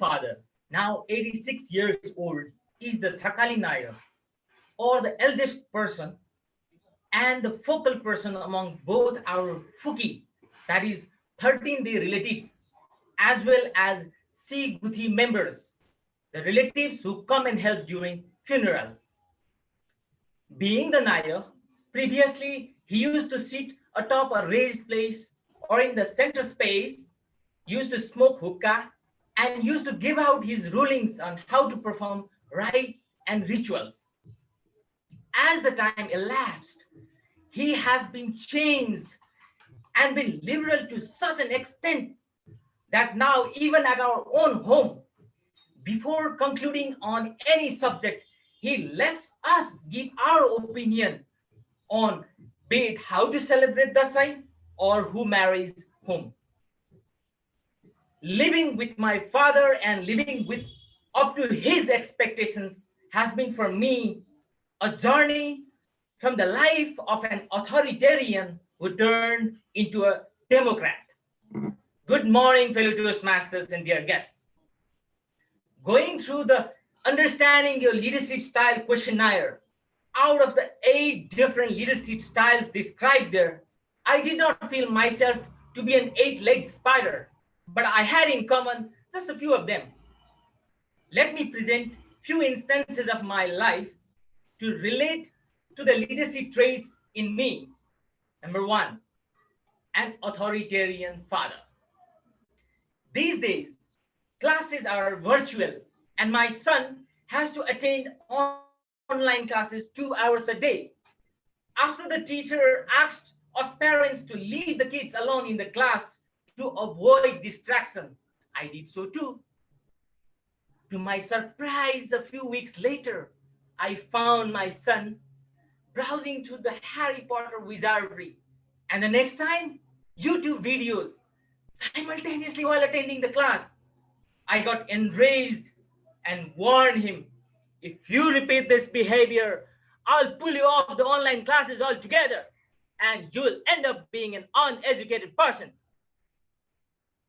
grandfather, now 86 years old, is the Thakali Nair, or the eldest person and the focal person among both our Fuki, that is 13-day relatives, as well as Si Guthi members, the relatives who come and help during funerals. Being the Nair, previously he used to sit atop a raised place or in the center space, used to smoke hookah, and used to give out his rulings on how to perform rites and rituals. As the time elapsed, he has been changed and been liberal to such an extent that now, even at our own home, before concluding on any subject, he lets us give our opinion on be it how to celebrate the sign or who marries whom. Living with my father and living with up to his expectations has been for me a journey from the life of an authoritarian who turned into a democrat. Good morning, fellow Toastmasters and dear guests. Going through the Understanding Your Leadership Style questionnaire, out of the 8 different leadership styles described there, I did not feel myself to be an 8-legged spider, but I had in common just a few of them. Let me present few instances of my life to relate to the leadership traits in me. Number 1, an authoritarian father. These days, classes are virtual and my son has to attend online classes 2 hours a day. After the teacher asked us parents to leave the kids alone in the class to avoid distraction, I did so too. To my surprise, a few weeks later, I found my son browsing through the Harry Potter wizardry, and the next time, YouTube videos simultaneously while attending the class. I got enraged and warned him, if you repeat this behavior, I'll pull you off the online classes altogether and you'll end up being an uneducated person.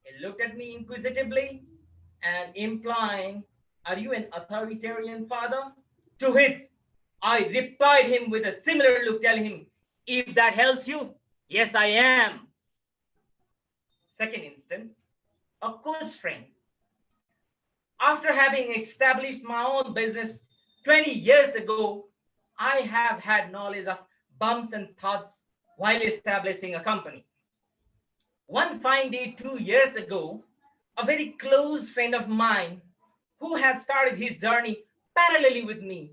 He looked at me inquisitively and implying, are you an authoritarian father? To which I replied him with a similar look, telling him, if that helps you, yes, I am. Second instance, a close friend. After having established my own business 20 years ago, I have had knowledge of bumps and thuds while establishing a company. One fine day 2 years ago, a very close friend of mine who had started his journey parallelly with me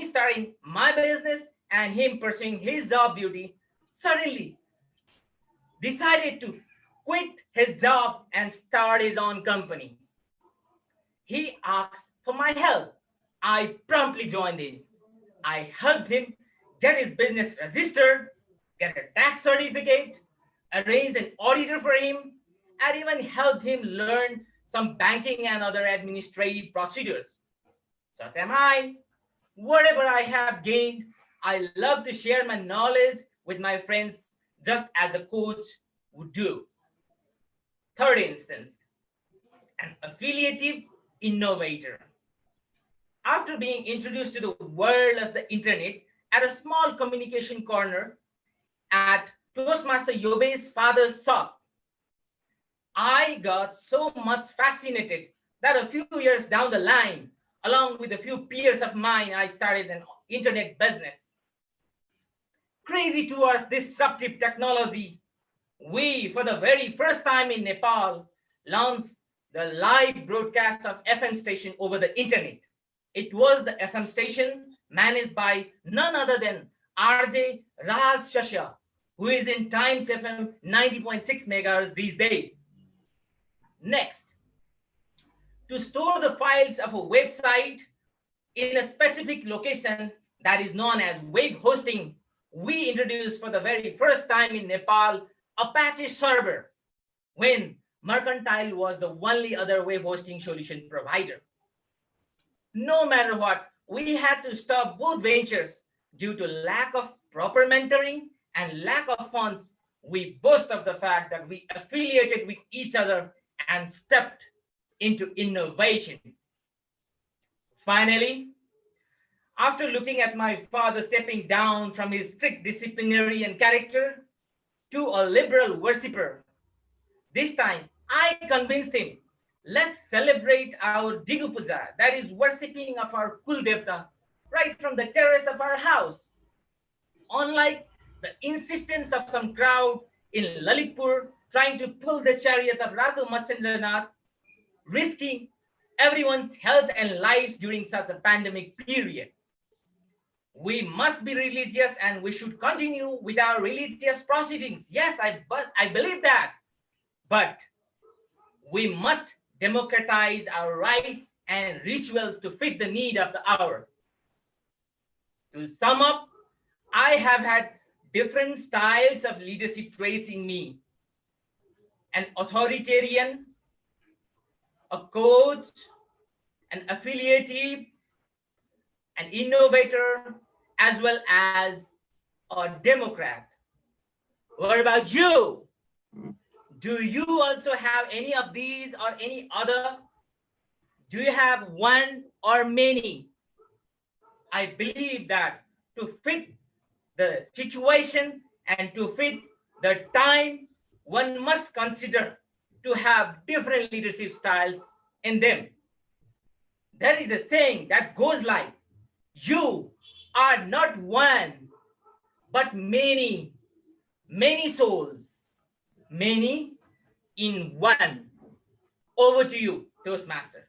starting my business and him pursuing his job duty, suddenly decided to quit his job and start his own company. He asked for my help. I promptly joined in. I helped him get his business registered, get a tax certificate, arrange an auditor for him, and even helped him learn some banking and other administrative procedures. Such am I. Whatever I have gained, I love to share my knowledge with my friends just as a coach would do. Third instance, an affiliative innovator. After being introduced to the world of the internet at a small communication corner at Toastmaster Yobe's father's shop, I got so much fascinated that a few years down the line, along with a few peers of mine, I started an internet business. Crazy towards disruptive technology, we, for the very first time in Nepal, launched the live broadcast of FM station over the internet. It was the FM station managed by none other than RJ Raj Shasha, who is in Times FM 90.6 megahertz these days. Next, to store the files of a website in a specific location that is known as web hosting, we introduced for the very first time in Nepal Apache server when Mercantile was the only other web hosting solution provider. No matter what, we had to stop both ventures due to lack of proper mentoring and lack of funds. We boast of the fact that we affiliated with each other and stepped into innovation. Finally, after looking at my father stepping down from his strict disciplinarian character to a liberal worshipper, this time I convinced him, let's celebrate our Digu Puja, that is worshipping of our Kul Devta, right from the terrace of our house. Unlike the insistence of some crowd in Lalitpur trying to pull the chariot of Ratu Matsendranath, risking everyone's health and lives during such a pandemic period. We must be religious and we should continue with our religious proceedings. Yes, I believe that. But we must democratize our rights and rituals to fit the need of the hour. To sum up, I have had different styles of leadership traits in me. An authoritarian, a coach, an affiliative, an innovator, as well as a democrat. What about you? Do you also have any of these or any other? Do you have one or many? I believe that to fit the situation and to fit the time, one must consider to have different leadership styles in them. There is a saying that goes like, you are not one, but many, many souls, many in one. Over to you, Toastmaster.